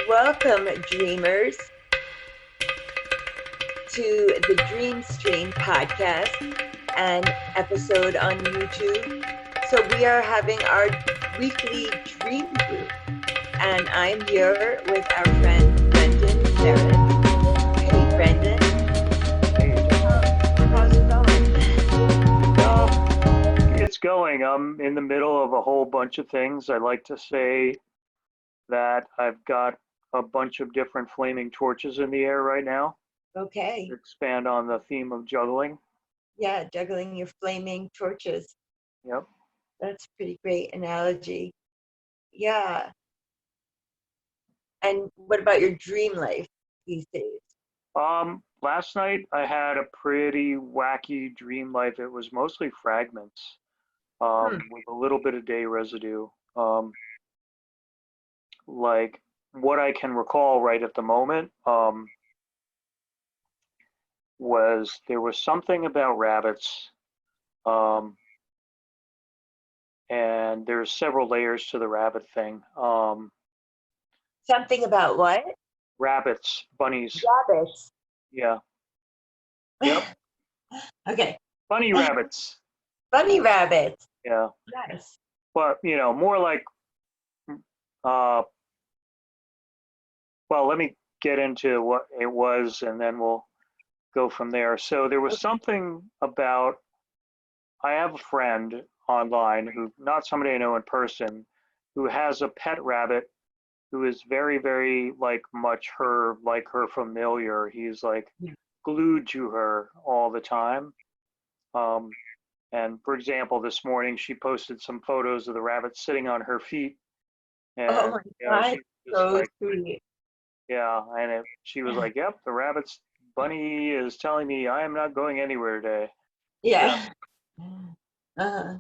Welcome, dreamers, to the Dream Stream podcast and episode on YouTube. So, we are having our weekly dream group, and I'm here with our friend Brendan Merritt. Hey, Brendan. How's it going? It's going. I'm in the middle of a whole bunch of things. I like to say that I've got a bunch of different flaming torches in the air right now Okay. to expand on the theme of juggling. Yeah, juggling your flaming torches. Yep. That's a pretty great analogy. Yeah. And what about your dream life these days? Last night I had a pretty wacky dream life. It was mostly fragments, with a little bit of day residue. Like what I can recall right at the moment, was there was something about rabbits. Um, and there's several layers to the rabbit thing. Something about what? Rabbits, bunnies, Rabbits. yeah, yep, Okay. bunny rabbits, Bunny rabbits. yeah. Yes. But more like, uh, well, let me get into what it was, and then we'll go from there. So there was something about. I have a friend online who, not somebody I know in person, who has a pet rabbit who is very, very like her familiar. He's like glued to her all the time. Um, and for example, this morning she posted some photos of the rabbit sitting on her feet, Oh and my God. she's just So like, sweet. yeah, and she was like, "Yep, the rabbit's bunny is telling me I am not going anywhere today." Yeah, Yeah. Uh-huh.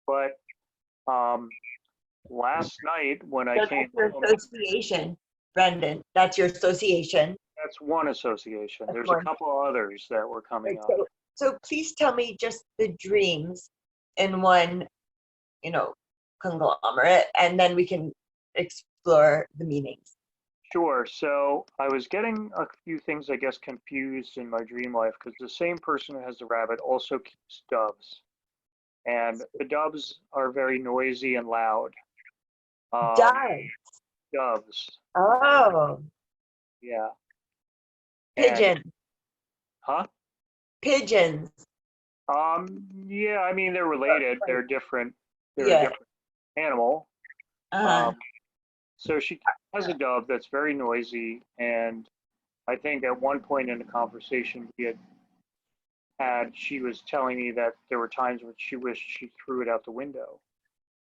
but um, last night when I So came that's your home, association, Brendan. That's your association. that's one association. That's There's a one. couple others that were Right. coming up. So please tell me just the dreams in one, you know, conglomerate, and then we can explore the meanings. Sure. So I was getting a few things, I guess, confused in my dream life because the same person who has the rabbit also keeps doves, and the doves are very noisy and loud. Um, Dove. Doves, Oh, yeah. And pigeon. huh? Pigeons. Yeah. I mean, they're related. Right. They're different. They're a Yeah. different animal. Uh-huh. Um, so she has a dove that's very noisy, and I think at one point in the conversation we had, she was telling me that there were times when she wished she threw it out the window.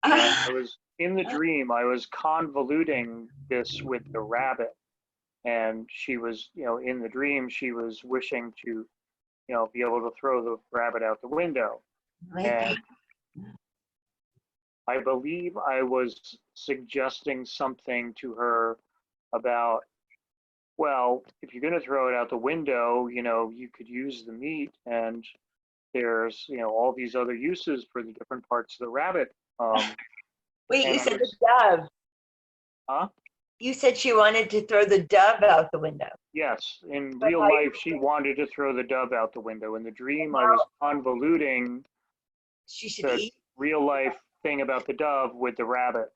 And I was in the dream, I was convoluting this with the rabbit. And she was, in the dream, she was wishing to, be able to throw the rabbit out the window. Maybe. And I believe I was suggesting something to her about, well, if you're going to throw it out the window, you could use the meat, and there's, all these other uses for the different parts of the rabbit. Wait, And you I said the was, dove. huh? You said she wanted to throw the dove out the window. Yes, in But real how life, she wanted to throw the dove out the window. In the dream, I how was convoluting she should the eat? real life thing about the dove with the rabbit.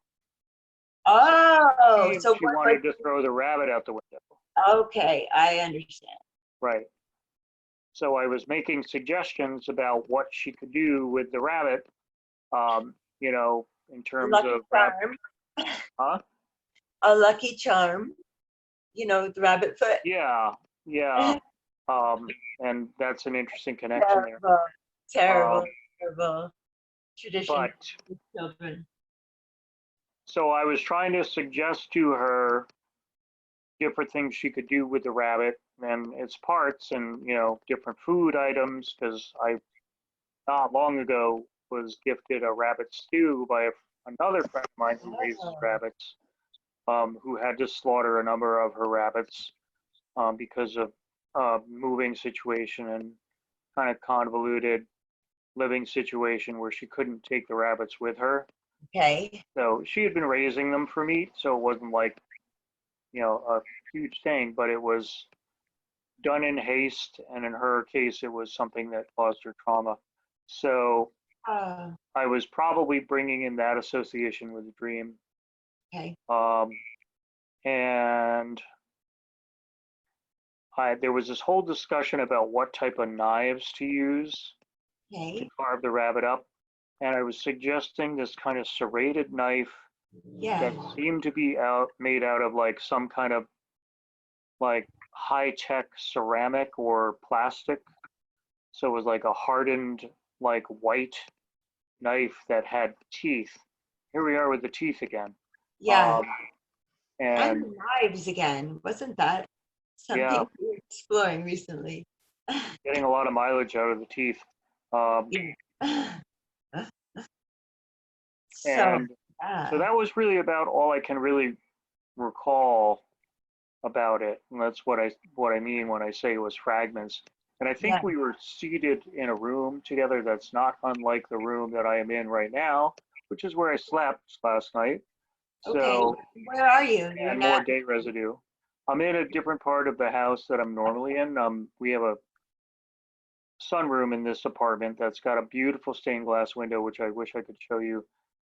So Oh, so she what was wanted to throw the rabbit out the window. okay, I understand. Right. So I was making suggestions about what she could do with the rabbit, in terms Lucky of rabbit. charm. Huh? A lucky charm, the rabbit foot. Yeah, yeah. And that's an interesting connection there. Terrible, terrible, Um, terrible tradition but with children. so I was trying to suggest to her different things she could do with the rabbit and its parts, and different food items, because I not long ago was gifted a rabbit stew by another friend of mine who raises Oh, rabbits, who had to slaughter a number of her rabbits, because of moving situation and kind of convoluted living situation where she couldn't take the rabbits with her. okay. So she had been raising them for meat, so it wasn't like a huge thing, but it was done in haste, and in her case, it was something that caused her trauma. So Oh, I was probably bringing in that association with the dream. okay. Um, and there was this whole discussion about what type of knives to use to Okay. carve the rabbit up. And I was suggesting this kind of serrated knife Yeah. that seemed to be made out of like some kind of like high-tech ceramic or plastic. So it was like a hardened, like white knife that had teeth. Here we are with the teeth again. Yeah. Um, And and the knives again. Wasn't that yeah, something we were exploring recently? getting a lot of mileage out of the teeth. Um, Yeah. So, and so yeah. that was really about all I can really recall about it. And that's what I mean when I say it was fragments. And I Yeah. think we were seated in a room together that's not unlike the room that I am in right now, which is where I slept last night. Okay. So, Where are you? You're and more not. day residue. I'm in a different part of the house that I'm normally in. We have a sunroom in this apartment that's got a beautiful stained glass window, which I wish I could show you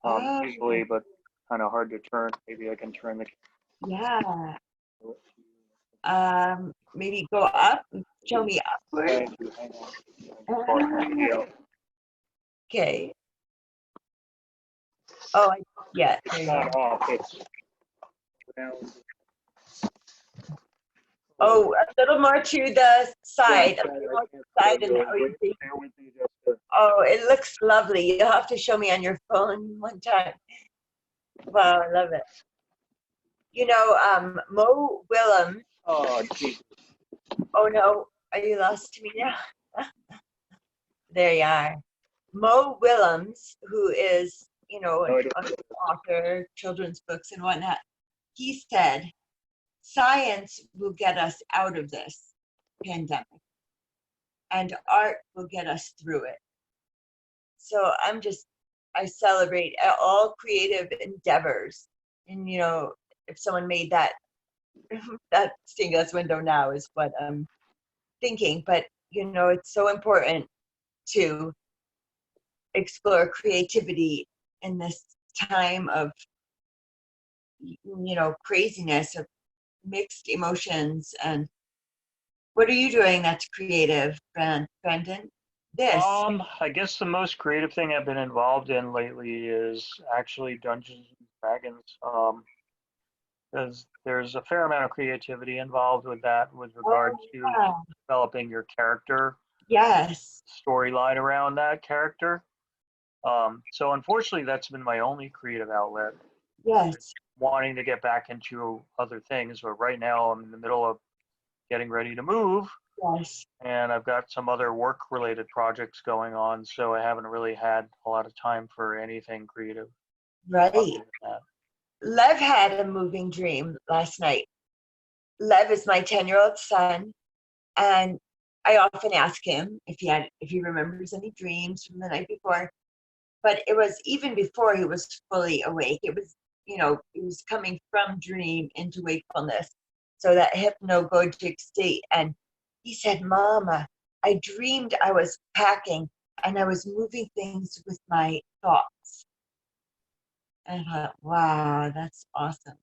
Oh, easily, but kind of hard to turn. Maybe I can turn the yeah. camera. Maybe go up. Show me upward. Thank you. Hang on. Pause the video. Okay. Oh, yeah. There It's you go. not off. It's down. Oh, a little more to the Yeah, side. A I little more to can't the show side, and you. oh, you see. Bear with me just a Oh, it looks lovely. You'll have to show me on your phone one time. Wow, I love it. Mo Willem. Oh, geez. Oh no, are you lost to me now? There you are. Mo Willems, who is, No, I don't. an author, children's books and whatnot, he said, science will get us out of this pandemic and art will get us through it. So I celebrate all creative endeavors. And, if someone made that, that stained glass window now is what I'm thinking. But, it's so important to explore creativity in this time of craziness, of mixed emotions. And what are you doing that's creative, Brendan? This. I guess the most creative thing I've been involved in lately is actually Dungeons and Dragons. Because there's a fair amount of creativity involved with that, with regard Oh to yeah. developing your character Yes. storyline around that character. So unfortunately, that's been my only creative outlet. Yes. Wanting to get back into other things, but right now I'm in the middle of getting ready to move, Yes. and I've got some other work-related projects going on, so I haven't really had a lot of time for anything creative other Right. than that. Lev had a moving dream last night. Lev is my 10-year-old son, and I often ask him if he remembers any dreams from the night before. But it was even before he was fully awake. It was, he was coming from dream into wakefulness. So that hypnagogic state. And he said, Mama, I dreamed I was packing and I was moving things with my thoughts. And I thought, wow, that's awesome.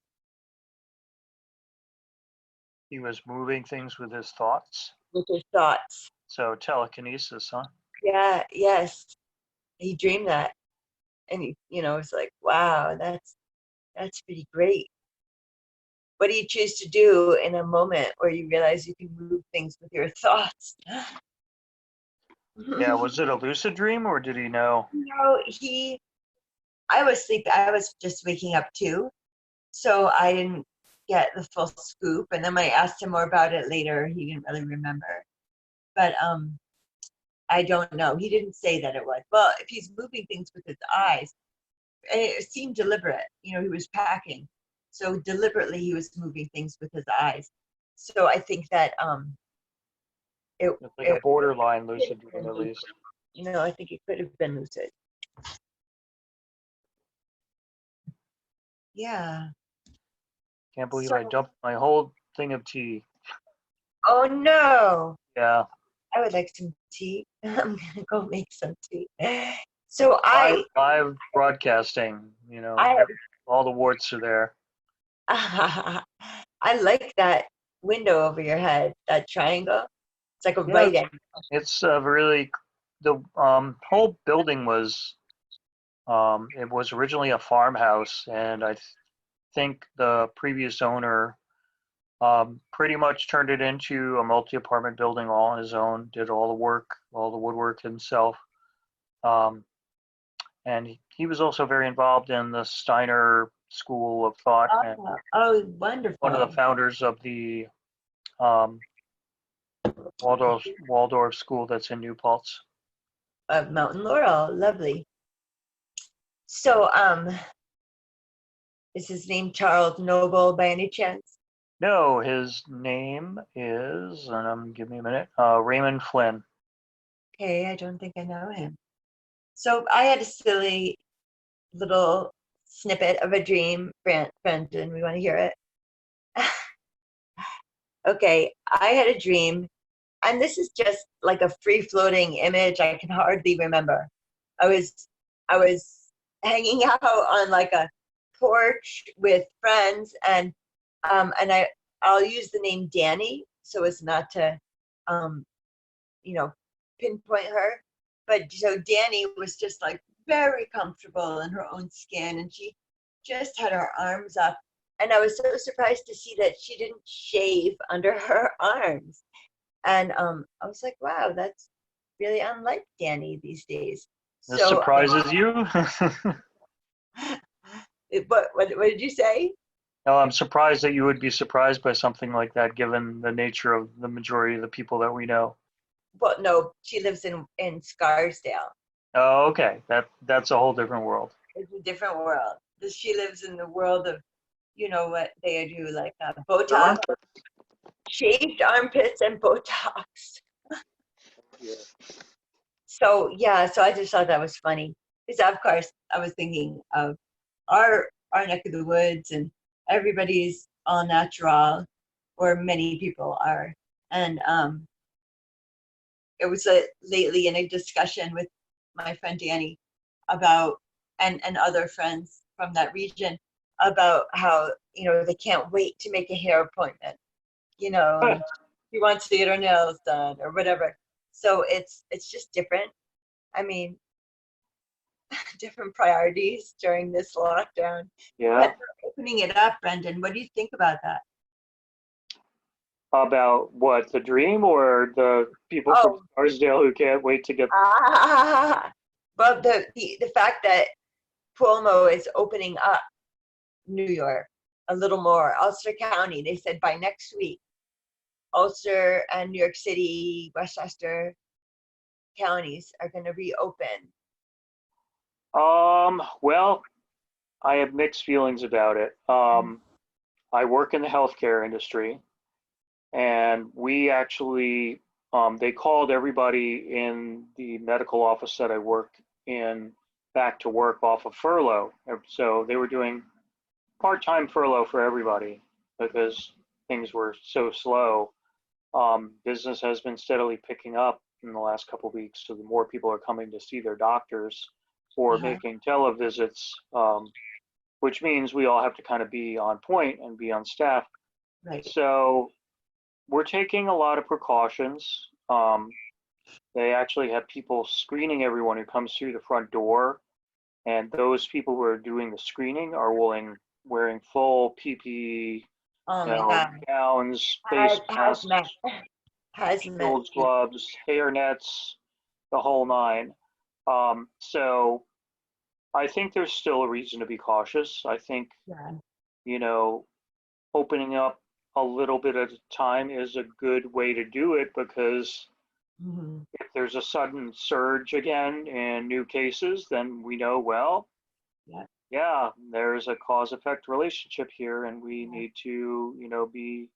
He was moving things with his thoughts. With his thoughts. So telekinesis, huh? Yeah, yes. He dreamed that. And it's like, wow, that's pretty great. What do you choose to do in a moment where you realize you can move things with your thoughts? Yeah, was it a lucid dream or did he know? I was sleeping. I was just waking up too. So I didn't get the full scoop. And then when I asked him more about it later, he didn't really remember. But I don't know. He didn't say that it was. Well, if he's moving things with his eyes, it seemed deliberate. He was packing. So deliberately he was moving things with his eyes. So I think that it, It's like a it borderline lucid dream, at least. I think it could have been lucid. Yeah. Can't believe So, I dumped my whole thing of tea. oh no, Yeah. I would like some tea. I'm gonna go make some tea. So Live broadcasting, I, all the warts are there. I like that window over your head, that triangle. It's like a Yeah, right angle. it's really, the whole building was, it was originally a farmhouse, and I think the previous owner pretty much turned it into a multi-apartment building all on his own, did all the work, all the woodwork himself. Um, and he was also very involved in the Steiner School of Thought, and Oh, oh, one of the wonderful. founders of the um, Waldorf School that's in New Paltz. Mountain Laurel, lovely. So, is his name Charles Noble by any chance? No, his name is, and give me a minute, Raymond Flynn. Okay, I don't think I know him. So I had a silly little snippet of a dream, Brandon. We want to hear it. Okay, I had a dream, and this is just like a free-floating image. I can hardly remember. I was I was hanging out on like a porch with friends, and I'll use the name Danny so as not to um, you know, pinpoint her. But so Danny was just like very comfortable in her own skin, and she just had her arms up. And I was so surprised to see that she didn't shave under her arms. And I was like, wow, that's really unlike Danny these days. This So, surprises you? what did you say? No, I'm surprised that you would be surprised by something like that, given the nature of the majority of the people that we know. Well, no, she lives in Scarsdale. Oh, okay. That's a whole different world. It's a different world. She lives in the world of, what they do, like Botox, shaved armpits, and Botox. Yeah. So yeah, so I just thought that was funny because of course I was thinking of our neck of the woods, and everybody's all natural, or many people are, and it was lately in a discussion with my friend Danny about, and other friends from that region, about how they can't wait to make a hair appointment, and she wants to get her nails done or whatever. So it's just different. I mean, different priorities during this lockdown. Yeah. But opening it up, Brendan, what do you think about that? About what, the dream or the people from Oh, Scarsdale who can't wait to get? well, the fact that Cuomo is opening up New York a little more, Ulster County, they said by next week, Ulster and New York City, Westchester counties are going to reopen. Well, I have mixed feelings about it. I work in the healthcare industry, and we actually, they called everybody in the medical office that I work in back to work off of furlough. So they were doing part-time furlough for everybody because things were so slow. Business has been steadily picking up in the last couple of weeks, so the more people are coming to see their doctors or Uh-huh. making televisits, which means we all have to kind of be on point and be on staff. Right. So we're taking a lot of precautions. They actually have people screening everyone who comes through the front door, and those people who are doing the screening are wearing full PPE, Oh my God. gowns, face Hazmat. masks, Hazmat. shields, gloves, hair nets, the whole nine. So I think there's still a reason to be cautious. I think, Yeah. you know, opening up a little bit at a time is a good way to do it, because Mm-hmm. if there's a sudden surge again in new cases, then we know, well, Yeah. yeah, there's a cause effect relationship here, and we Yeah. need to, be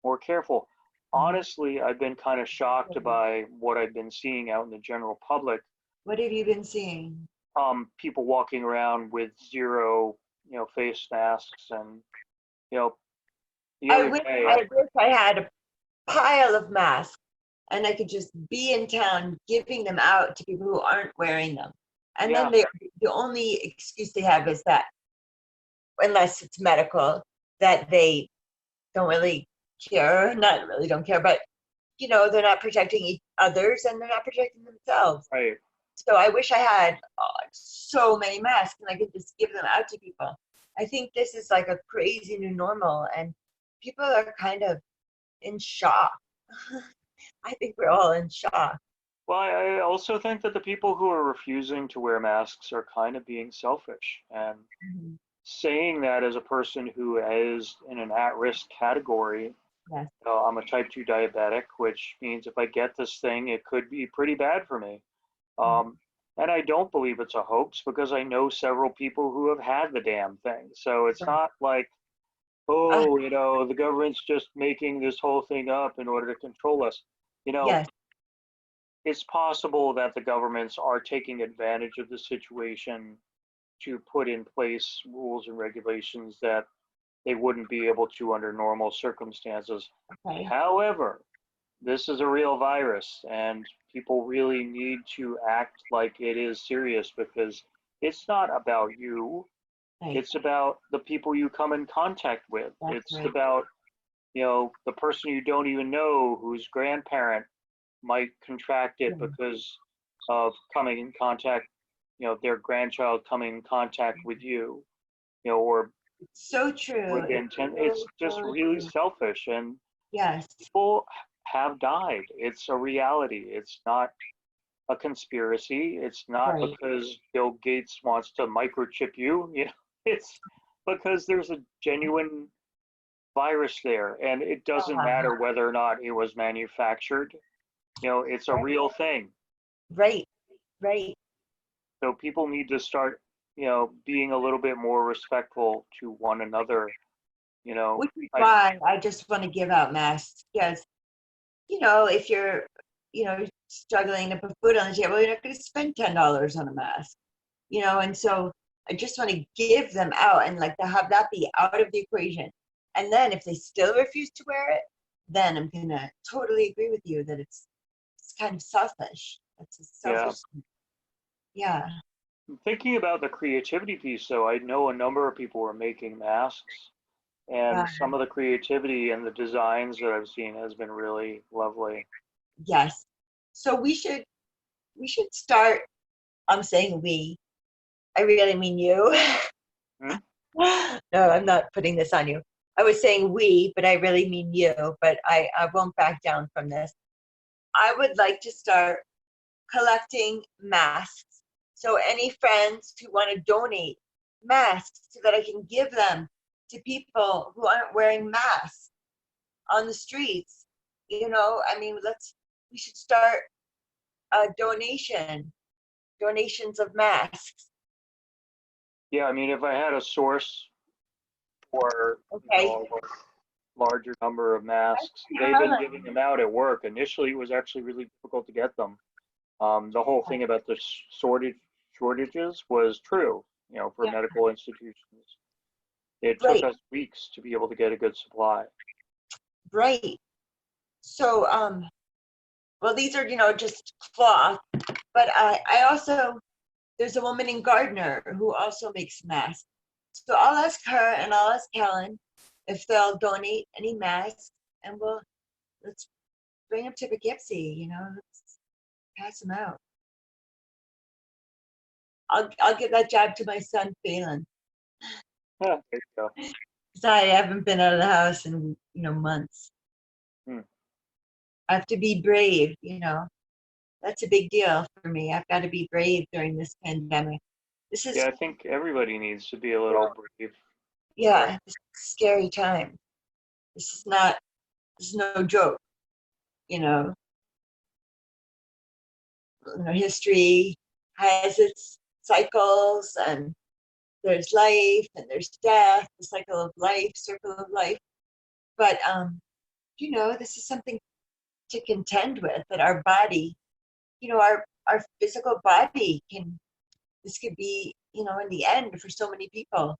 more careful. Mm-hmm. Honestly, I've been kind of shocked by what I've been seeing out in the general public. What have you been seeing? People walking around with zero, face masks, and, the other day, I wish I had a pile of masks and I could just be in town giving them out to people who aren't wearing them. And yeah, then the only excuse they have is that, unless it's medical, that they don't really care, not really don't care, but they're not protecting others and they're not protecting themselves. right. So I wish I had so many masks and I could just give them out to people. I think this is like a crazy new normal and people are kind of in shock. I think we're all in shock. Well, I also think that the people who are refusing to wear masks are kind of being selfish. And Mhm. saying that as a person who is in an at-risk category, Yes. I'm a type 2 diabetic, which means if I get this thing, it could be pretty bad for me. Mhm. Um, and I don't believe it's a hoax because I know several people who have had the damn thing. So it's Right. not like, Uh, oh, the government's just making this whole thing up in order to control us. You know, yes. it's possible that the governments are taking advantage of the situation to put in place rules and regulations that they wouldn't be able to under normal circumstances. Okay. However, this is a real virus and people really need to act like it is serious because it's not about you. Right. It's about the people you come in contact with. That's It's right. about, the person you don't even know whose grandparent might contract it Yeah. because of coming in contact, their grandchild coming in contact with you, or It's so true. It's within 10, so, it's just so really true. selfish. And Yes. people have died. It's a reality. It's not a conspiracy. It's not Right. because Bill Gates wants to microchip you. It's because there's a genuine virus there, and it doesn't Uh, matter whether or not it was manufactured. It's a right. real thing. Right. Right. So people need to start, being a little bit more respectful to one another. You know, Which is I why I just want to give out masks. Yes. If you're, struggling to put food on the table, you're not going to spend $10 on a mask. And so I just want to give them out and like to have that be out of the equation. And then if they still refuse to wear it, then I'm gonna totally agree with you that it's kind of selfish. It's a yeah. selfish. Yeah. Thinking about the creativity piece, though, I know a number of people are making masks, and Uh, some of the creativity and the designs that I've seen has been really lovely. yes. So we should start. I'm saying we. I really mean you. Hmm? No, I'm not putting this on you. I was saying we, but I really mean you. But I won't back down from this. I would like to start collecting masks. So any friends who want to donate masks so that I can give them to people who aren't wearing masks on the streets. I mean, we should start a donations of masks. Yeah, I mean, if I had a source for, Okay. a larger number of masks, they've been giving them out at work. Initially, it was actually really difficult to get them. The whole thing about the shortages was true, for Yeah, medical institutions. It took right, us weeks to be able to get a good supply. right. So, well, these are, just cloth, but I also, there's a woman in Gardner who also makes masks. So I'll ask her and I'll ask Helen if they'll donate any masks and let's bring them to Poughkeepsie, let's pass them out. I'll give that job to my son Phelan Yeah, there you go. because I haven't been out of the house in months. Hmm. I have to be brave, That's a big deal for me. I've got to be brave during this pandemic. This Yeah, is I think everybody needs to be a little brave. Right. yeah, this is a scary time. This is not this is no joke, you know. History has its cycles and there's life and there's death, the cycle of life, circle of life. But this is something to contend with that our body, our physical body can this could be, in the end for so many people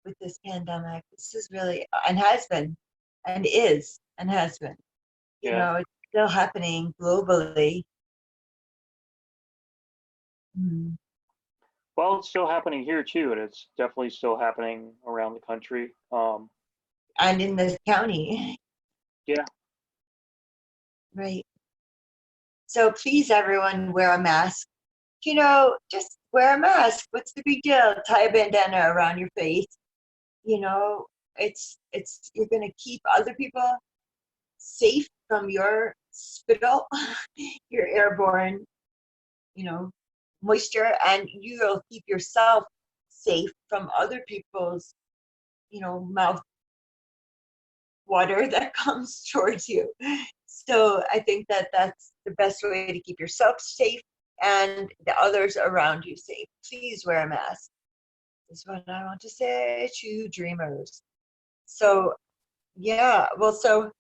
with this pandemic. This is really and has been. and is and has been. You Yeah. know, it's still happening globally. Mm. Well, it's still happening here too, and it's definitely still happening around the country. And in this county, Yeah. right? So please, everyone, wear a mask. You know, just wear a mask. What's the big deal? Tie a bandana around your face. You know, it's you're gonna keep other people safe from your spittle, your airborne, you know, moisture, and you'll keep yourself safe from other people's, mouth water that comes towards you. So I think that that's the best way to keep yourself safe and the others around you safe. Please wear a mask. Is what I want to say to dreamers. So yeah, well, so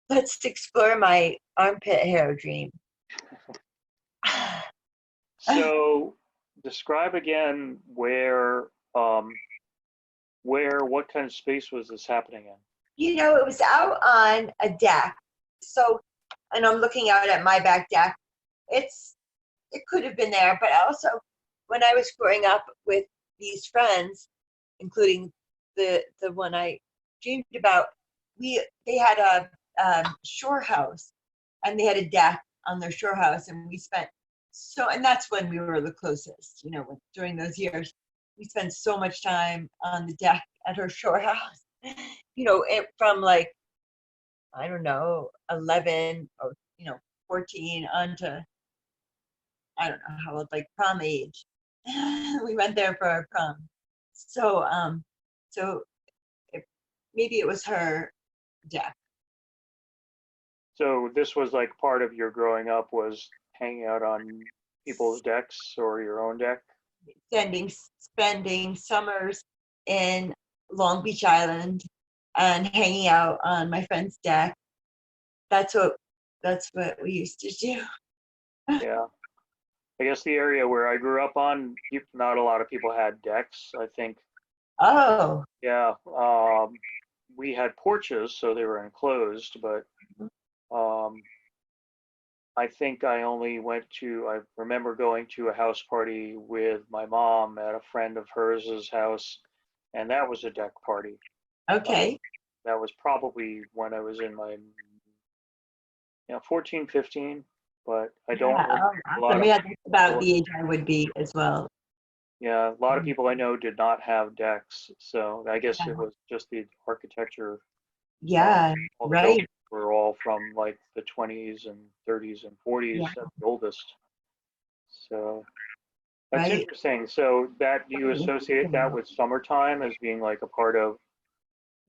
let's explore my armpit hair dream. So describe again what kind of space was this happening in? It was out on a deck. So, and I'm looking out at my back deck. It could have been there, but also when I was growing up with these friends, including the one I dreamed about, they had a shore house, and they had a deck on their shore house, and and that's when we were the closest. During those years, we spent so much time on the deck at her shore house. From like, I don't know, 11 or 14 on to, I don't know how old, like prom age. We went there for our prom. So so it, maybe it was her deck. So this was like part of your growing up was hanging out on people's decks or your own deck? Spending summers in Long Beach Island and hanging out on my friend's deck. That's what we used to do. Yeah. I guess the area where I grew up on, not a lot of people had decks. I think, Oh, yeah, we had porches, so they were enclosed, but um, I think I remember going to a house party with my mom at a friend of hers' house, and that was a deck party. Uh, okay. that was probably when I was in my, 14, 15, but I don't Yeah. remember Oh, a lot awesome. of Yeah, that's about people. the age I would be as well. Yeah, a lot of people I know did not have decks, so I guess it Yeah. was just the architecture. Uh, Yeah. all the buildings Right. were all from like the 20s and 30s and Yeah. 40s at the oldest. So that's Right. interesting. So that you associate that with summertime as being like a part of,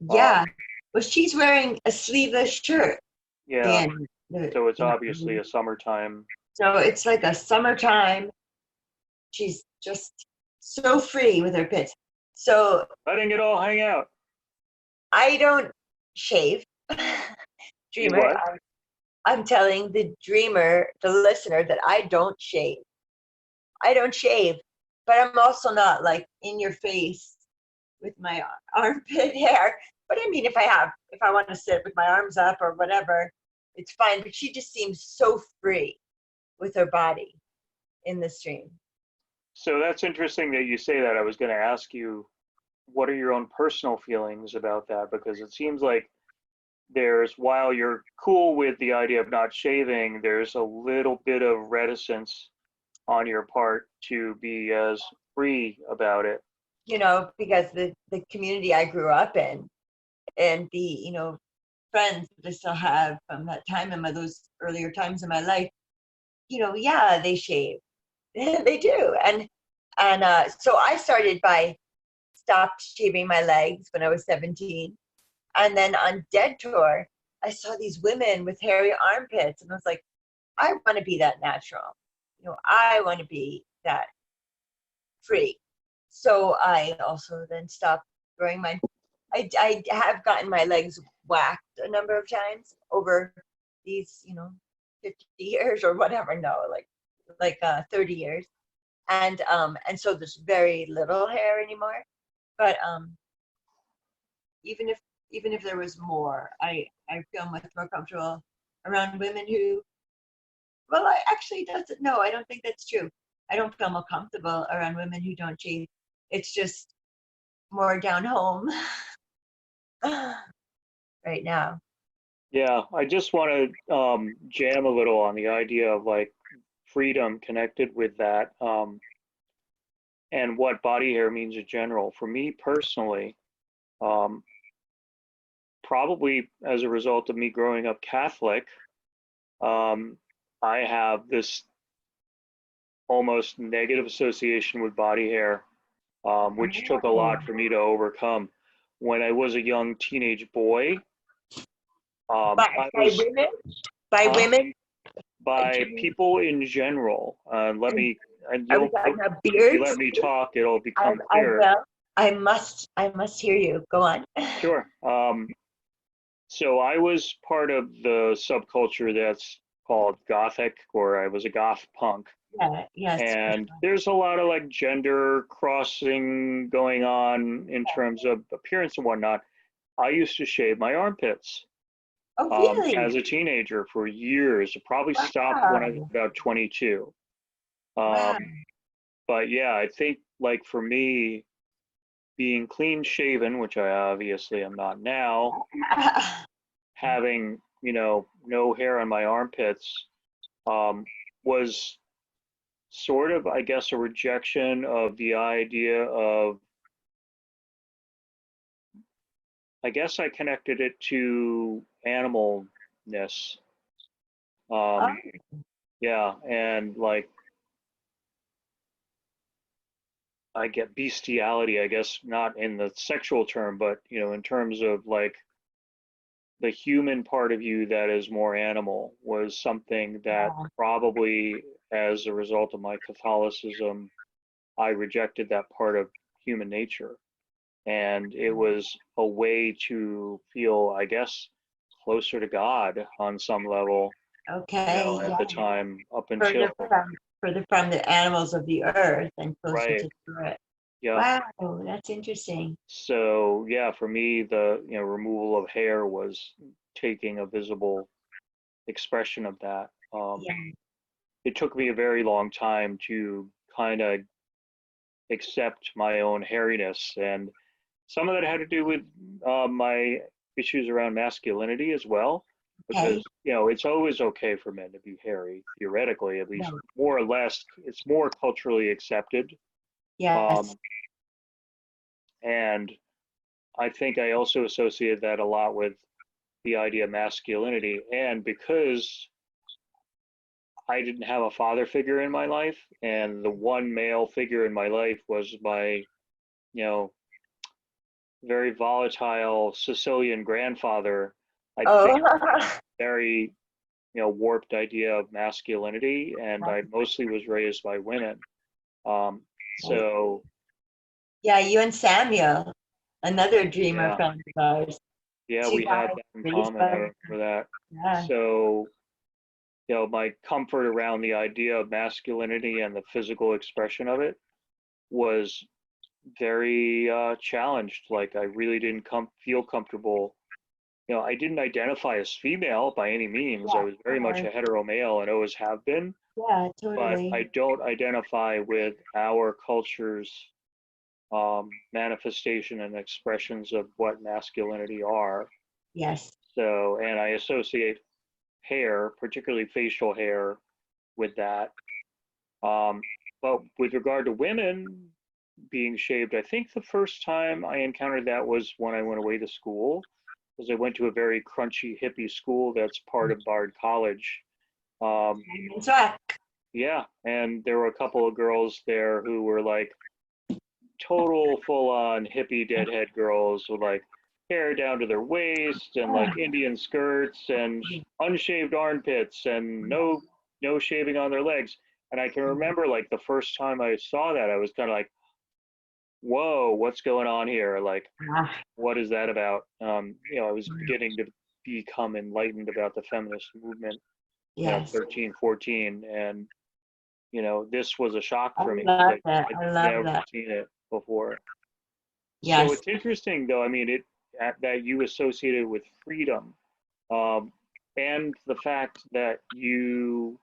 Yeah. um, Well, she's wearing a sleeveless shirt, yeah. and So it's obviously a summertime. so it's like a summertime. She's just so free with her pits. So Letting it all hang out. I don't shave. You Dreamer, what? I'm telling the dreamer, the listener, that I don't shave. I don't shave, but I'm also not like in your face with my armpit hair. But I mean, if I want to sit with my arms up or whatever, it's fine. But she just seems so free with her body in the stream. So that's interesting that you say that. I was going to ask you, what are your own personal feelings about that? Because it seems like while you're cool with the idea of not shaving, there's a little bit of reticence on your part to be as free about it. Because the community I grew up in and the, friends that I still have from that time in those earlier times in my life, yeah, they shave. They do. And so I started by stopped shaving my legs when I was 17. And then on Dead Tour, I saw these women with hairy armpits, and I was like, I want to be that natural. I want to be that free. So I also then stopped growing my. I have gotten my legs whacked a number of times over these 50 years or whatever. No, like 30 years, and so there's very little hair anymore. But even if even if there was more, I feel much more comfortable around women who, well, I actually doesn't, no, I don't think that's true. I don't feel more comfortable around women who don't shave. It's just more down home right now. Yeah, I just want to jam a little on the idea of like freedom connected with that, and what body hair means in general. For me personally, um, probably as a result of me growing up Catholic, um, I have this almost negative association with body hair, which took a Oh, lot for me to overcome. When I was a young teenage boy, I by was, women? By huh? women? Do By you mean, people in general. Let and me, and are we you'll, talking about if you let beards? me talk, it'll become I clear. will. I must hear you. Go on. Sure. So I was part of the subculture that's called Gothic, or I was a goth punk. Yeah, yes. And there's a lot of like gender crossing going on in terms of appearance and whatnot. I used to shave my armpits Oh, really? as a teenager for years. It probably stopped when I was Wow. about 22. Wow. Um, but yeah, I think like for me, being clean shaven, which I obviously am not now, having, no hair on my armpits, was sort of, I guess, a rejection of the idea of, I guess I connected it to animalness. Oh, Um, yeah, and like I get bestiality, I guess, not in the sexual term, but in terms of like the human part of you that is more animal was something that wow. probably as a result of my Catholicism, I rejected that part of human nature. And it was a way to feel, I guess, closer to God on some level, Okay. at Yeah. the time up Further until, from further from the animals of the earth and closer to right. the spirit. Yeah. Wow, that's interesting. So yeah, for me, the removal of hair was taking a visible expression of that. Yeah. It took me a very long time to kind of accept my own hairiness, and some of that had to do with my issues around masculinity as well, Okay. because it's always okay for men to be hairy, theoretically, at least Right. more or less. It's more culturally accepted, Yes. um, and I think I also associated that a lot with the idea of masculinity, and because I didn't have a father figure in my life, and the one male figure in my life was my, you know, very volatile Sicilian grandfather. I think Oh. very, warped idea of masculinity, and I mostly was raised by women. Um, so Yeah, you and Samuel, another dreamer yeah, friend of ours. yeah, Two we had guys that in raised common. I by, remember that. yeah. So my comfort around the idea of masculinity and the physical expression of it was very challenged. Like I really didn't feel comfortable. I didn't identify as female by any means. I Yeah, was of very much course. a hetero male and always have been, Yeah, but totally. I don't identify with our culture's manifestation and expressions of what masculinity are. Yes. So, and I associate hair, particularly facial hair, with that. Um, but with regard to women being shaved, I think the first time I encountered that was when I went away to school, because I went to a very crunchy hippie school that's part of Bard College. Um, That's right. yeah, and there were a couple of girls there who were like total full on hippie deadhead girls with like hair down to their waist and like Indian skirts and unshaved armpits and no shaving on their legs. And I can remember like the first time I saw that, I was kind of like, whoa, what's going on here? Like, Ah, what is that about? I was beginning to become enlightened about the feminist movement, yes. 13, 14. And, this was a shock I for me love because that. I'd I love never that. seen it before. So Yes. it's interesting though. I mean, that you associated with freedom, and the fact that you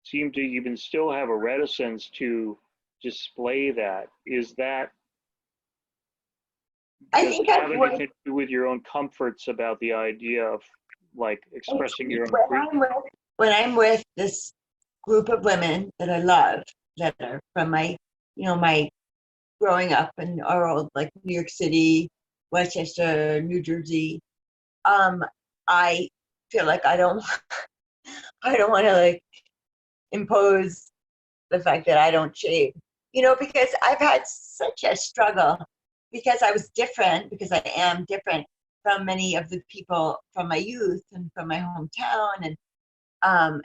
seem to even still have a reticence to display that. Is that, I does think it have that's what anything to do with your own comforts about the idea of like expressing your own when freedom? I'm with this group of women that I love, that are from my growing up in our old, like, New York City, Westchester, New Jersey. I feel like I don't want to, like, impose the fact that I don't shave, because I've had such a struggle, because I was different, because I am different from many of the people from my youth and from my hometown, and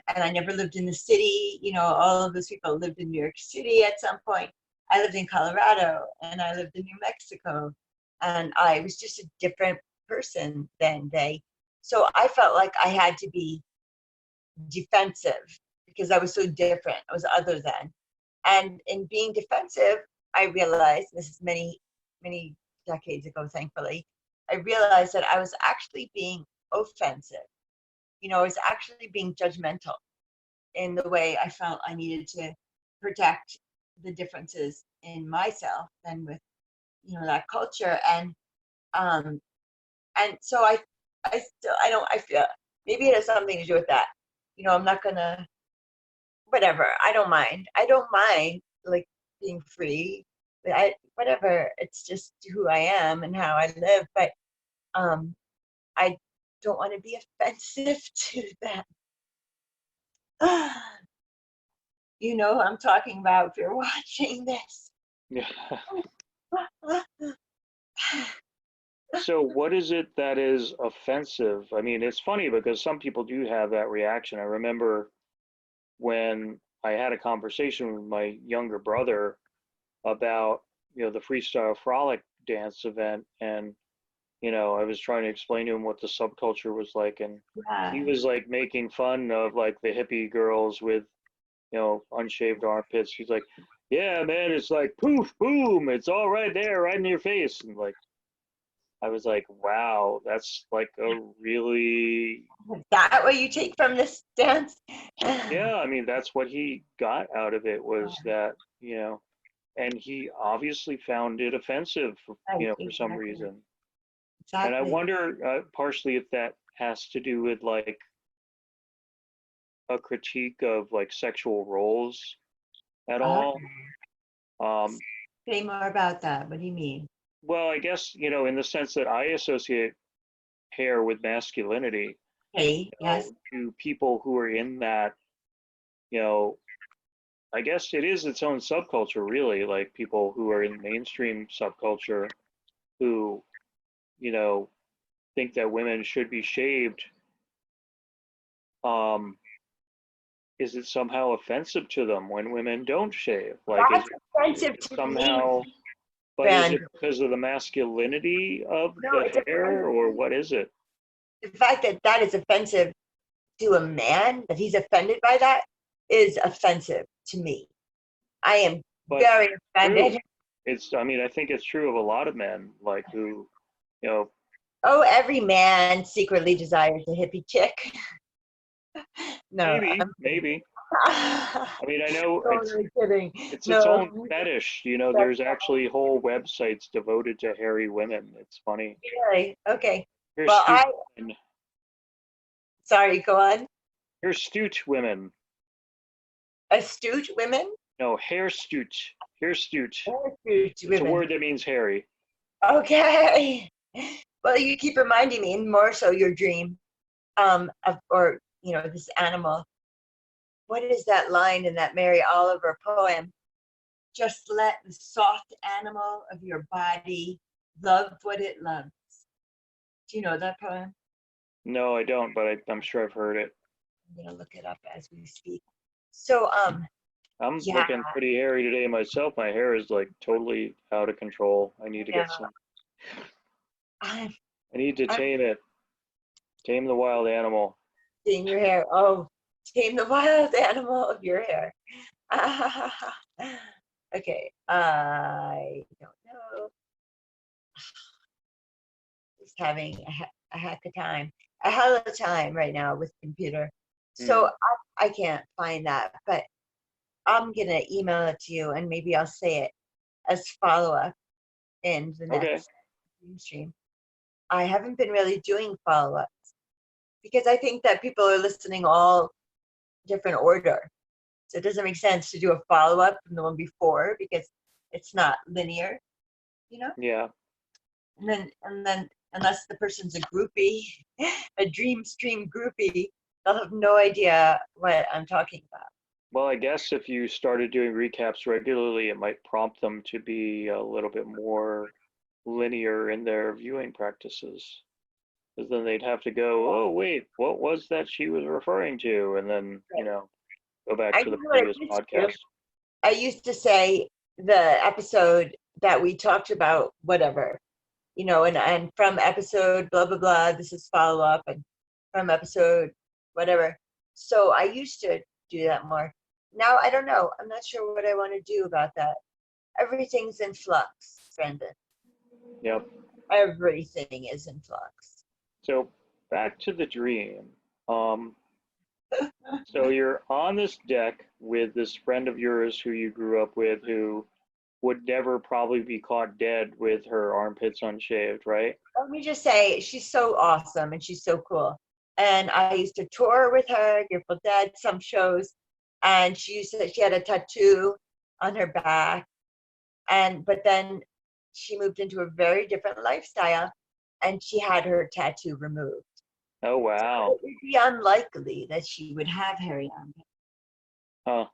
I never lived in the city. All of those people lived in New York City at some point. I lived in Colorado, and I lived in New Mexico, and I was just a different person than they. So I felt like I had to be defensive because I was so different. I was other than. And in being defensive, I realized, this is many, many decades ago, thankfully, I realized that I was actually being offensive. I was actually being judgmental in the way I felt I needed to protect the differences in myself and with, that culture. And so I feel maybe it has something to do with that. I'm not gonna, whatever. I don't mind, like, being free. But whatever. It's just who I am and how I live. But um, I don't want to be offensive to them. I'm talking about if you're watching this. Yeah. So what is it that is offensive? I mean, it's funny because some people do have that reaction. I remember when I had a conversation with my younger brother about, the freestyle frolic dance event, and I was trying to explain to him what the subculture was like, and Yeah. he was like making fun of like the hippie girls with, unshaved armpits. He's like, "Yeah, man, it's like poof, boom, it's all right there, right in your face." And like, I was like, "Wow, that's like a really, Is that what you take from this dance? yeah." I mean, that's what he got out of it, was that, and he obviously found it offensive, Right, for some exactly. reason. And I Exactly. wonder, partially, if that has to do with like a critique of like sexual roles at Uh, all. Um, Say more about that. What do you mean? well, I guess, in the sense that I associate hair with masculinity, Hey, yes. to people who are in that, you know, I guess it is its own subculture, really, like people who are in mainstream subculture who, you know, think that women should be shaved. Um, is it somehow offensive to them when women don't shave? Like, That's is offensive it to me, somehow, but is friend. it because of the masculinity of No, the it's hair, offensive. or what is it? The fact that that is offensive to a man, that he's offended by that, is offensive to me. I am But very true. offended. I mean, I think it's true of a lot of men, like who, you know, Oh, every man secretly desires a hippie chick. No, maybe, I'm kidding. maybe. I mean, I know Totally kidding. it's its No, own fetish. that's There's actually whole websites devoted to hairy women. It's funny. really okay. Here's Well, astute women. sorry, go on. Here's astute women. Astute women? No, hairstute. Hairstute. Astute It's a women. word that means hairy. Okay. Well, you keep reminding me, and more so your dream, or this animal. What is that line in that Mary Oliver poem? Just let the soft animal of your body love what it loves. Do you know that poem? No, I don't, but I'm sure I've heard it. I'm gonna look it up as we speak. So, I'm yeah, looking pretty hairy today myself. My hair is like totally out of control. I need to yeah. get some. I'm, I need to I'm tame it. Tame the wild animal. seeing your hair. Oh, tame the wild animal of your hair. Okay, I don't know. just having a heck of time, a hell of a time right now with computer. So Mm. I can't find that, but I'm gonna email it to you, and maybe I'll say it as follow up in the Okay. next stream. I haven't been really doing follow ups because I think that people are listening all different order. So it doesn't make sense to do a follow up from the one before because it's not linear, you know? Yeah. And then unless the person's a groupie, a dream stream groupie, they'll have no idea what I'm talking about. Well, I guess if you started doing recaps regularly, it might prompt them to be a little bit more linear in their viewing practices. Because then they'd have to go, oh, wait, what was that she was referring to? And then, go back I to know the what I previous used to do. podcast. I used to say the episode that we talked about, whatever, and from episode blah blah blah, this is follow up, and from episode whatever. So I used to do that more. Now I don't know. I'm not sure what I want to do about that. Everything's in flux, Brendan. Yep. Everything is in flux. So back to the dream. Um, so you're on this deck with this friend of yours who you grew up with who would never probably be caught dead with her armpits unshaved, right? Let me just say, she's so awesome and she's so cool. And I used to tour with her, Grateful Dead, some shows, and she had a tattoo on her back, but then she moved into a very different lifestyle, and she had her tattoo removed. Oh, So wow. it would be unlikely that she would have hairy armpits. Huh.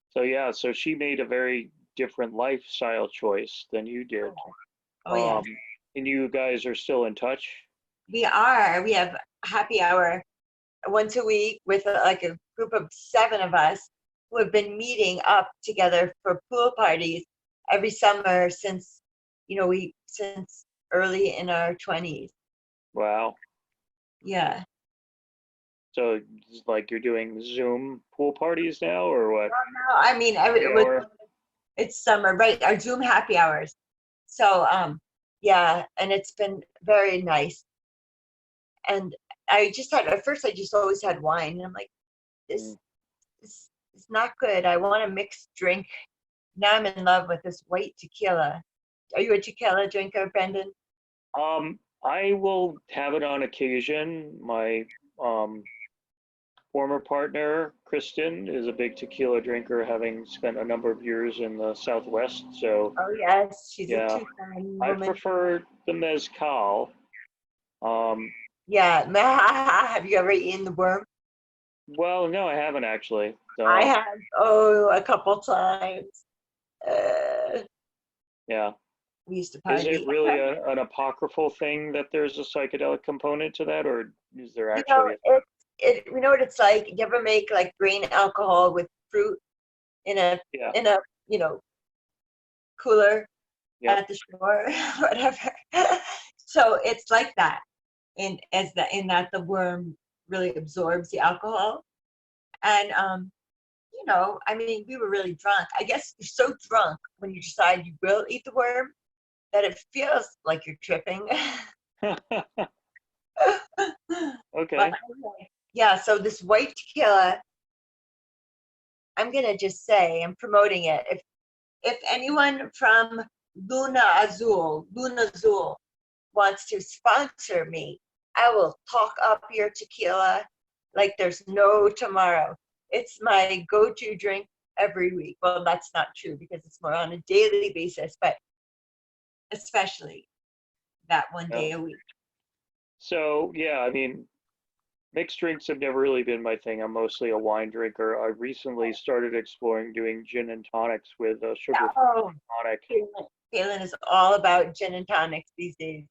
So yeah, so she made a very different lifestyle choice than you did. Oh yeah, Um, and you guys are still in touch? we are. We have happy hour once a week with like a group of 7 of us who have been meeting up together for pool parties every summer since since early in our 20s. Wow. Yeah. So it's like you're doing Zoom pool parties now or what? No, I mean, Or it's summer, right? Our Zoom happy hours. So, yeah, and it's been very nice. And at first, I just always had wine. And I'm like, this, mm, this is not good. I want a mixed drink. Now I'm in love with this white tequila. Are you a tequila drinker, Brendan? I will have it on occasion. My um former partner, Kristen, is a big tequila drinker, having spent a number of years in the Southwest. So Oh yes, she's a yeah, two-time I woman. prefer the mezcal. Um, Yeah, have you ever eaten the worm? well, no, I haven't actually. I So have. Oh, a couple times. Uh, yeah. we used to Is it party. really an apocryphal thing that there's a psychedelic component to that, or is there You know, actually? you know what it's like? You ever make like grain alcohol with fruit in a Yeah. in a you know cooler Yep. at the shore, whatever. So it's like that, in that the worm really absorbs the alcohol, and I mean, we were really drunk. I guess you're so drunk when you decide you will eat the worm that it feels like you're tripping. But Okay. anyway, yeah, so this white tequila, I'm gonna just say I'm promoting it. If anyone from Luna Azul wants to sponsor me, I will talk up your tequila like there's no tomorrow. It's my go-to drink every week. Well, that's not true because it's more on a daily basis, but especially that one Yeah. day a week. So yeah, I mean, mixed drinks have never really been my thing. I'm mostly a wine drinker. I recently started exploring doing gin and tonics with a sugar-free Oh, tonic. Kaylin is all about gin and tonics these days.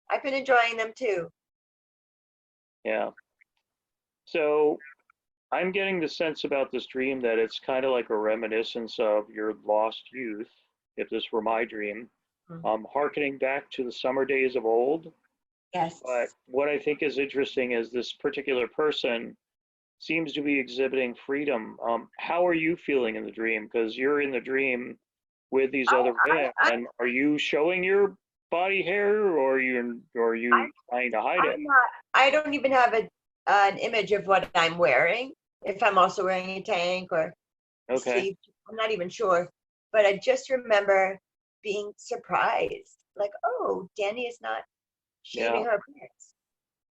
I've been enjoying them too. Yeah. So I'm getting the sense about this dream that it's kind of like a reminiscence of your lost youth, if this were my dream, Mhm. harkening back to the summer days of old. But Yes. what I think is interesting is this particular person seems to be exhibiting freedom. How are you feeling in the dream? Because you're in the dream with these other women, I and are you showing your body hair, or are you I'm, trying to hide it? I'm not, I don't even have an image of what I'm wearing. If I'm also wearing a tank or a Okay. sleeve, I'm not even sure. But I just remember being surprised, like, oh, Danny is not Yeah. shaving her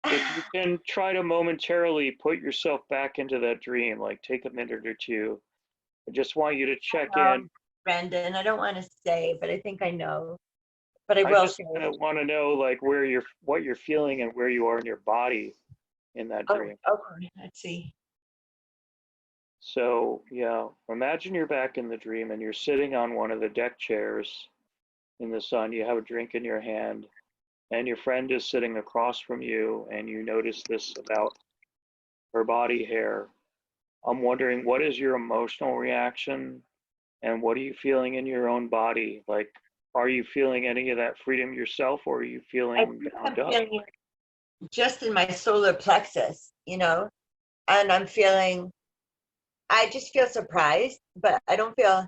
If you pants. can try to momentarily put yourself back into that dream, like take a minute or two. I just want you to check in. Brandon, I don't want to say, but I think I know. But I I will just say kind it. of want to know like what you're feeling and where you are in your body in that Oh, dream. okay. Let's see. So, yeah, imagine you're back in the dream and you're sitting on one of the deck chairs in the sun. You have a drink in your hand, and your friend is sitting across from you, and you notice this about her body hair. I'm wondering, what is your emotional reaction, and what are you feeling in your own body? Like, are you feeling any of that freedom yourself, or are you I feeling think bound I'm up? feeling it just in my solar plexus, and I just feel surprised, but I don't feel,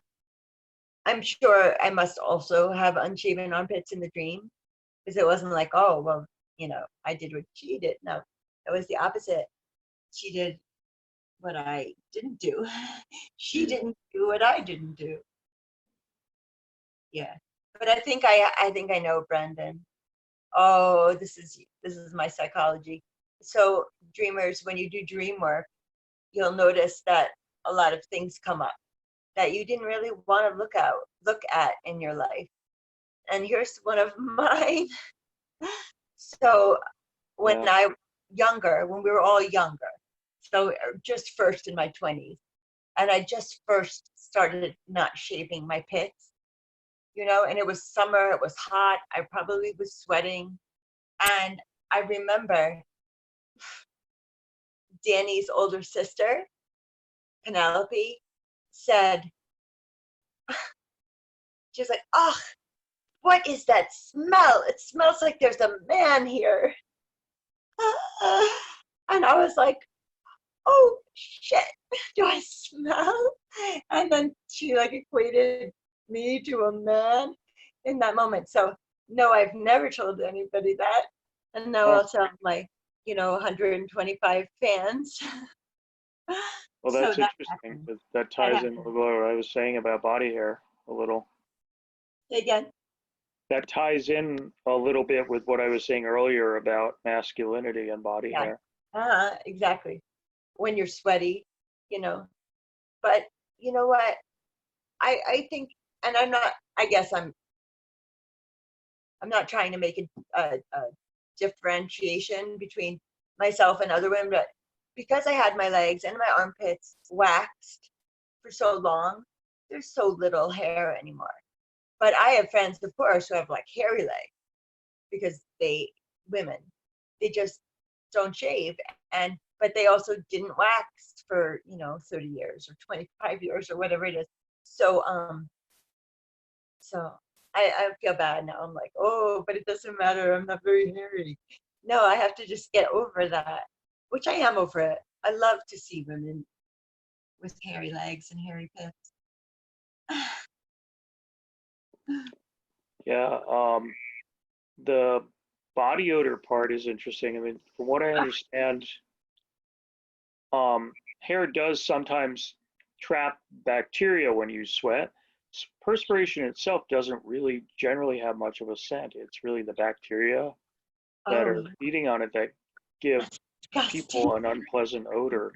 I'm sure I must also have unshaven armpits in the dream because it wasn't like, oh, well, I did what she did. No, it was the opposite. She did what I didn't do. She didn't do what I didn't do. Yeah. But I think I know Brendan. Oh, this is my psychology. So dreamers, when you do dream work, you'll notice that a lot of things come up that you didn't really want to look at in your life. And here's one of mine. So when Yeah. when we were all younger, so just first in my 20s, and I just first started not shaving my pits, and it was summer, it was hot, I probably was sweating. And I remember Danny's older sister, Penelope, said, she's like, oh, what is that smell? It smells like there's a man here. And I was like, oh shit, do I smell? And then she like equated me to a man in that moment. So no, I've never told anybody that. And now Oh, I'll tell my, 125 fans. well, So that's that interesting. happened. That That ties in happened. with what I was saying about body hair a little. Again. That ties in a little bit with what I was saying earlier about masculinity and body Yeah. hair. Exactly. When you're sweaty, you know. But you know what? I think, and I guess I'm not trying to make a differentiation between myself and other women, but because I had my legs and my armpits waxed for so long, there's so little hair anymore. But I have friends, of course, who have like hairy legs because women, they just don't shave. But they also didn't wax for, 30 years or 25 years or whatever it is. So I feel bad now. I'm like, oh, but it doesn't matter. I'm not very hairy. No, I have to just get over that, which I am over it. I love to see women with hairy legs and hairy pits. Yeah. The body odor part is interesting. I mean, from what I understand, hair does sometimes trap bacteria when you sweat. Perspiration itself doesn't really generally have much of a scent. It's really the bacteria that Oh, are feeding on it that give that's disgusting. people an unpleasant odor.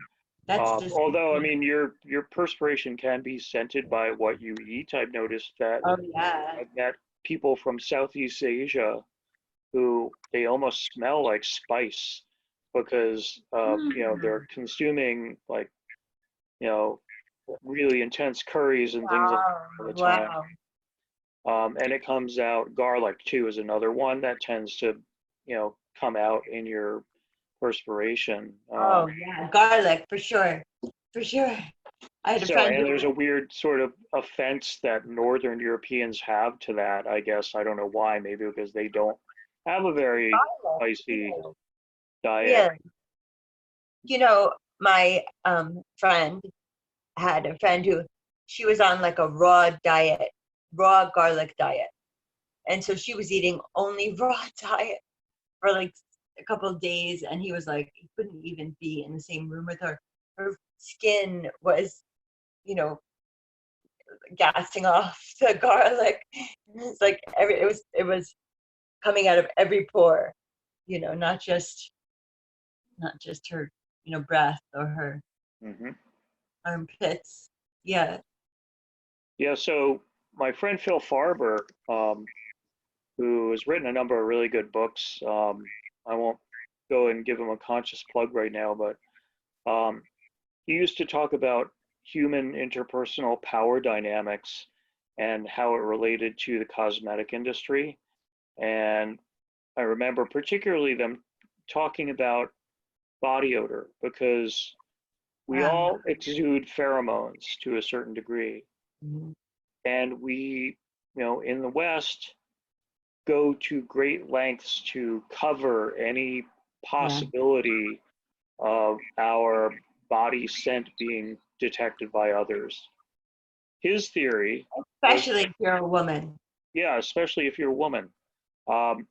That's Although, I disgusting. mean, your perspiration can be scented by what you eat. I've noticed that. Oh, yeah. I've met people from Southeast Asia who they almost smell like spice because they're Mm. consuming like you know really intense curries and things like Wow. that all the time. Wow. And it comes out. Garlic too is another one that tends to come out in your perspiration. Oh, yeah. Garlic, for sure. For sure. I had a So, friend and who, there's a weird sort of offense that Northern Europeans have to that. I guess I don't know why. Maybe because they don't have a very garlic. spicy Really? diet. Really? My friend had a friend who she was on like a raw diet, raw garlic diet. And so she was eating only raw diet for like a couple of days, and he was like, he couldn't even be in the same room with her. Her skin was, you know, gassing off the garlic. It's like it was coming out of every pore, you know, not just her, you know, breath or her Hmm. armpits. Yeah. Yeah. So my friend Phil Farber, who has written a number of really good books, I won't go and give him a conscious plug right now, but he used to talk about human interpersonal power dynamics and how it related to the cosmetic industry. And I remember particularly them talking about body odor because we Wow. all exude pheromones to a certain degree. Mhm. And we, in the West, go to great lengths to cover any Yeah. possibility of our body scent being detected by others. His theory was, Especially if you're a woman. yeah, especially if you're a woman. Um,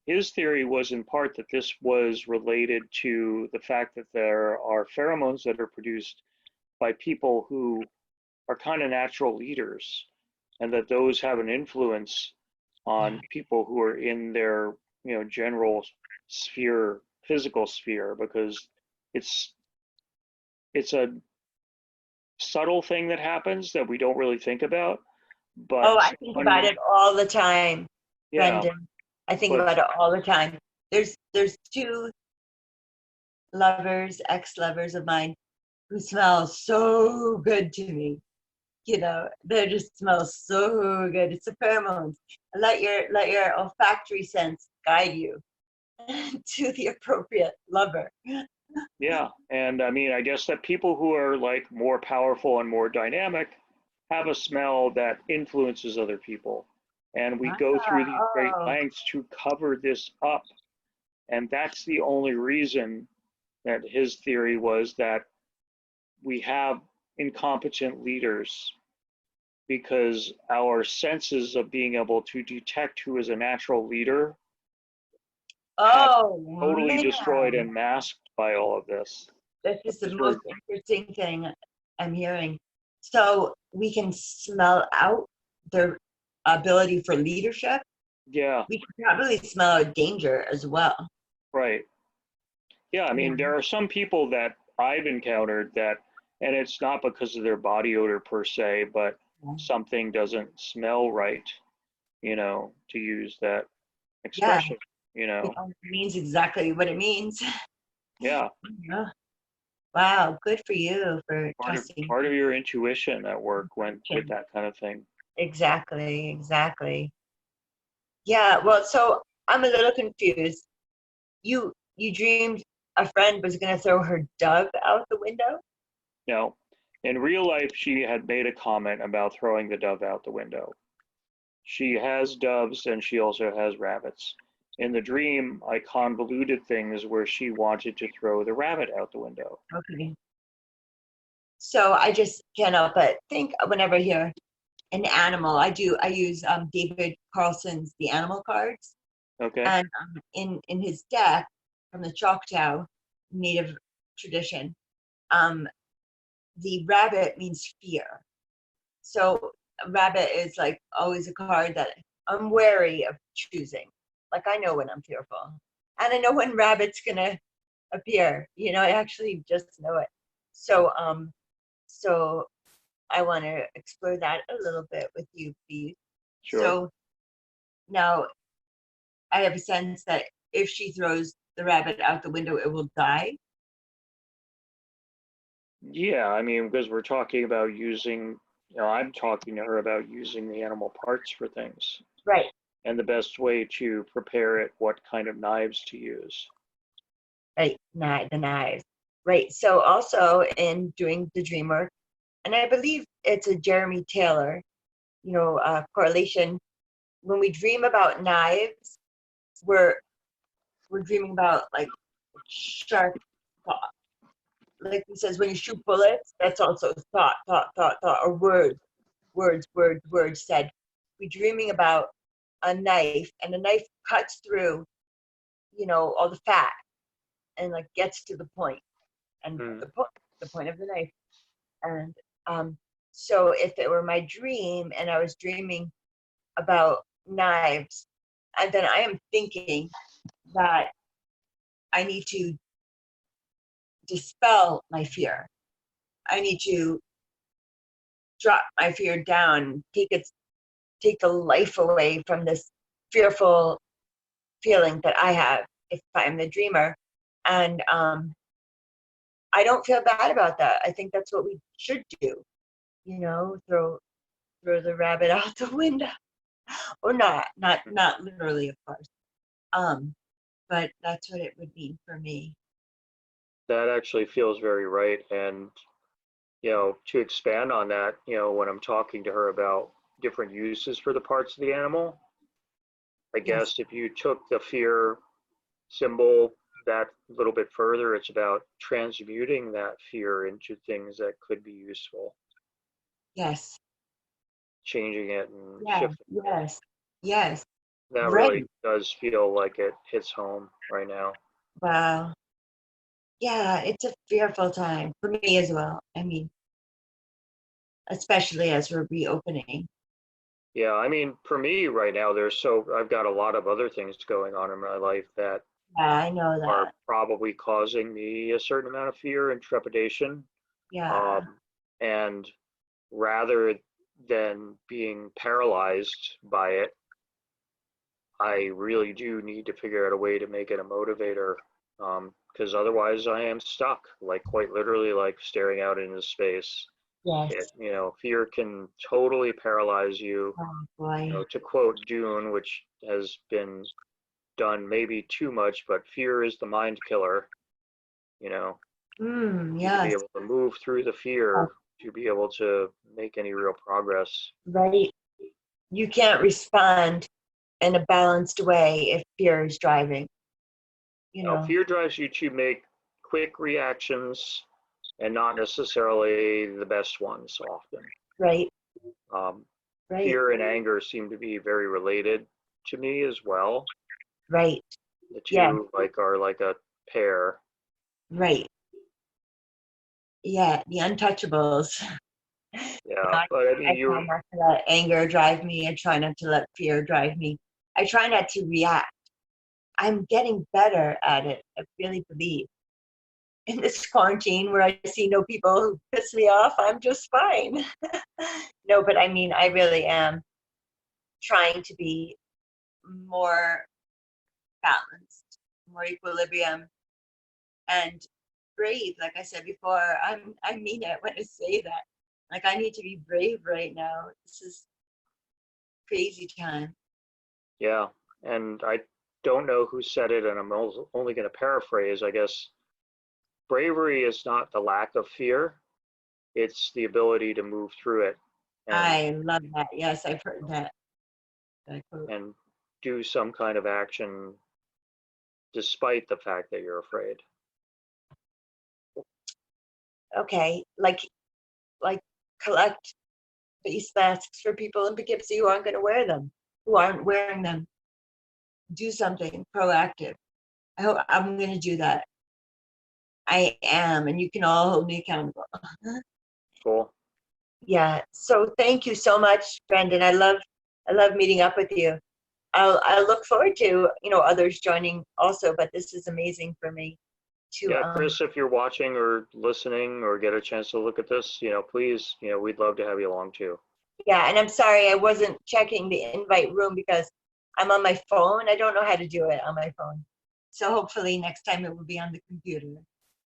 his theory was in part that this was related to the fact that there are pheromones that are produced by people who are kind of natural leaders, and that those have an influence Yeah. on people who are in their general sphere, physical sphere, because it's it's a subtle thing that happens that we don't really think about. Oh, But I think when about it all the time, yeah, Brendan. I think but about it all the time. There's two lovers, ex-lovers of mine, who smell so good to me. You know, they just smell so good. It's the pheromones. Let your olfactory sense guide you to the appropriate lover. yeah, and I mean, I guess that people who are like more powerful and more dynamic have a smell that influences other people. And we Ah, go through these great oh, lengths to cover this up. And that's the only reason that his theory was that we have incompetent leaders because our senses of being able to detect who is a natural leader have oh totally destroyed man, and masked by all of this. this is the Because we're, most interesting thing I'm hearing. So we can smell out their ability for leadership. yeah, We can probably smell out danger as well. right. Yeah, I Yeah. mean, there are some people that I've encountered that, and it's not because of their body odor per se, but something doesn't smell right, to use that Yeah, expression, you know. it means exactly what it means. Yeah, Yeah. Wow, good for you for part of trusting part of your intuition at work when with intuition. that kind of thing. Exactly, exactly. Yeah, well, so I'm a little confused. You dreamed a friend was gonna throw her dove out the window? Now, in real life, she had made a comment about throwing the dove out the window. She has doves and she also has rabbits. In the dream, I convoluted things where she wanted to throw the rabbit out the window. Okay. So I just can't help but think whenever I hear an animal, I use David Carlson's The Animal cards, Okay. and in his deck from the Choctaw Native tradition, um, the rabbit means fear. So a rabbit is like always a card that I'm wary of choosing. Like I know when I'm fearful, and I know when rabbit's gonna appear. You know, I actually just know it. So so I want to explore that a little bit with you, please. Sure. So now I have a sense that if she throws the rabbit out the window, it will die. Yeah, I mean, because we're talking about using, I'm talking to her about using the animal parts for things Right, and the best way to prepare it, what kind of knives to use. right, the knives. Right. So also in doing the dream work, and I believe it's a Jeremy Taylor, correlation. When we dream about knives, we're we're dreaming about like sharp thought. Like he says, when you shoot bullets, that's also thought, or words said. We're dreaming about a knife, and the knife cuts through, all the fat and like gets to the point, and the point of the knife. And so if it were my dream and I was dreaming about knives, and then I am thinking that I need to dispel my fear. I need to drop my fear down, take the life away from this fearful feeling that I have if I'm the dreamer. And I don't feel bad about that. I think that's what we should do, throw the rabbit out the window. Or not literally, of course. But that's what it would mean for me. That actually feels very right. And, to expand on that, when I'm talking to her about different uses for the parts of the animal, I Yes. guess if you took the fear symbol that little bit further, it's about transmuting that fear into things that could be useful. Yes. Changing it and Yeah. shifting it. Yes. Yes. That Right. really does feel like it hits home right now. Wow. Yeah, it's a fearful time for me as well. I mean, especially as we're reopening. Yeah, I mean, for me right now, I've got a lot of other things going on in my life that Yeah, I know are that. probably causing me a certain amount of fear and trepidation. Yeah. And rather than being paralyzed by it, I really do need to figure out a way to make it a motivator, because otherwise I am stuck, like quite literally, like staring out into space. Yes. Fear can totally paralyze you. Oh boy. To quote Dune, which has been done maybe too much, but fear is the mind killer. You know, you need to be Yes. able to move through the fear to be able to make any real progress. Right. You can't respond in a balanced way if fear is driving. Fear drives you to make quick reactions and not necessarily the best ones often. Right. Um, Right. Fear and anger seem to be very related to me as well. Right. The Yeah. two are like a pair. Right. Yeah. The untouchables. Yeah, but I mean, I try not to let anger drive me. I try not to let fear drive me. I try not to react. I'm getting better at it. I really believe. In this quarantine where I see no people who piss me off, I'm just fine. No, but I mean, I really am trying to be more balanced, more equilibrium, and brave. Like I said before, I mean it when I say that. Like I need to be brave right now. This is crazy time. yeah, and I don't know who said it, and I'm only going to paraphrase. I guess bravery is not the lack of fear; it's the ability to move through it and I love that. Yes, I've heard that. and do some kind of action despite the fact that you're afraid. Okay, like collect face masks for people in Poughkeepsie who aren't going to wear them, who aren't wearing them. Do something proactive. I hope I'm going to do that. I am, and you can all hold me accountable. Cool. Yeah. So thank you so much, Brendan. I love meeting up with you. I'll look forward to others joining also, but this is amazing for me to Yeah, Chris, if you're watching or listening or get a chance to look at this, please, we'd love to have you along too. Yeah, and I'm sorry I wasn't checking the invite room because I'm on my phone. I don't know how to do it on my phone. So hopefully next time it will be on the computer.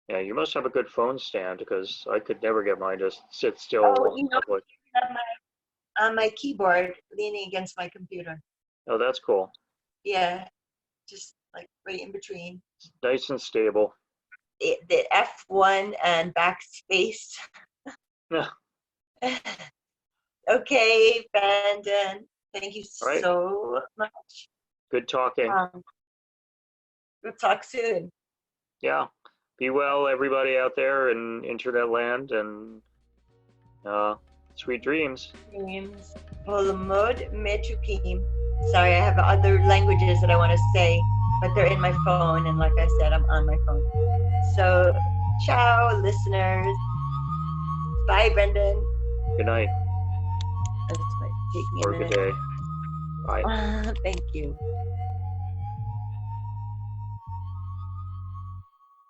Yeah, you must have a good phone stand because I could never get mine to sit still Oh, in public. On my keyboard leaning against my computer. Oh, that's cool. Yeah, just like right in between. Nice and stable. The F1 and backspace. Yeah. Okay, Brandon. Thank you All right. so much. Good talking. We'll talk soon. Yeah. Be well, everybody out there in internet land, and Sweet dreams. Dreams. Polamod metukim. Sorry, I have other languages that I want to say, but they're in my phone, and like I said, I'm on my phone. So, ciao, listeners. Bye, Brendan. Good night This might take me a or good minute. day. Bye. Thank you.